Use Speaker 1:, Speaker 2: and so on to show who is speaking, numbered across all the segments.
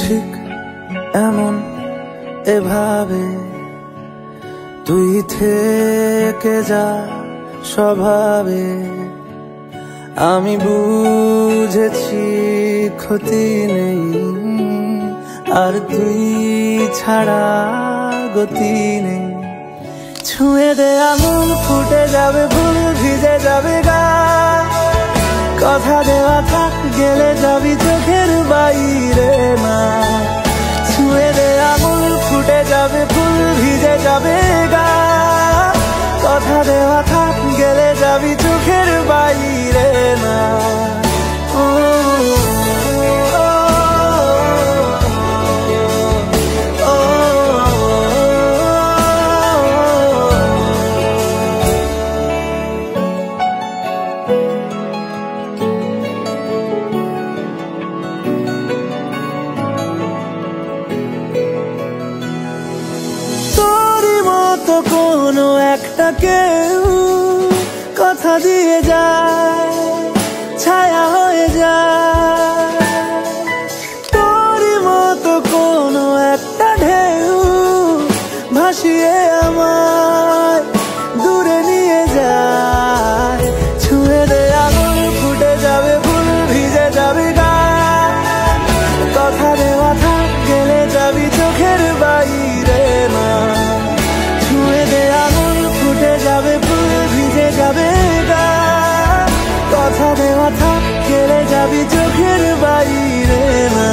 Speaker 1: ঠিক এমন এভাবে তুই থেকে যা স্বভাবে। আমি বুঝেছি ক্ষতি নেই, আর তুই ছাড়া গতি নেই। ছুঁয়ে দে আঙুল, ফুটে যাবে ফুল, ভিজে যাবে গা। কথা দেওয়া থাক, গেলে যাবি চোখের বাইরে না। ছুঁয়ে দে আঙুল, ফুটে যাবে ফুল, ভিজে যাবে গা। কথা দেওয়া থাক, গেলে যাবি চোখের বাইরে না। কোনো একটা কেউ কথা দিয়ে যায়, ছায়া হয়ে যায়। তোরই মতো কোনো একটা ঢেউ ভাসিয়ে আমায় দূরে নিয়ে যায়। ছুঁয়ে দে আঙুল, ফুটে যাবে ফুল, ভিজে যাবে গা। কথা দেওয়া থাক, গেলে যাবি চোখের বাইরে না। যাবে ফুল, ভিজে যাবে গা। কথা দেওয়া থাক, গেলে যাবি চোখের বাইরে না।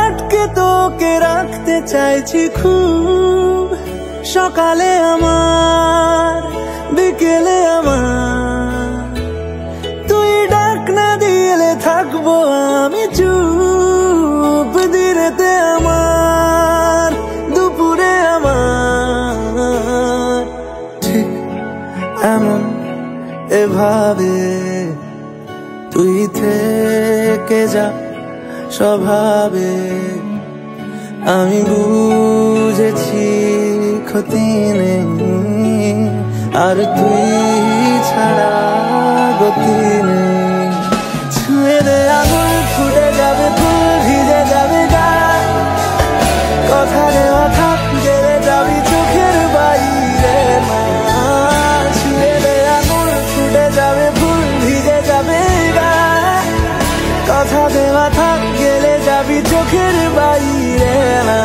Speaker 1: আটকে তোকে রাখতে চাইছি খুব, সকালে আমার, বিকেলে আমার। তুই ডাক না দিলে থাকবো আমি চুপ, দিনেতে আমার, দুপুরে আমার। ঠিক এমন এভাবে তুই থেকে যা স্বভাবে। আমি বুঝেছি ক্ষতি নেই, আর তুই ছাড়া গতি নেই। ছুঁয়ে দে আঙুল, ফুটে যাবে ফুল, ভিজে যাবে গা। কথা দেওয়া থাক, গেলে যাবি চোখের বাইরে না। ছুঁয়ে দে আঙুল, ফুটে যাবে ফুল, ভিজে যাবে গা। কথা দেওয়া থাক, গেলে যাবি চোখের বাইরে না।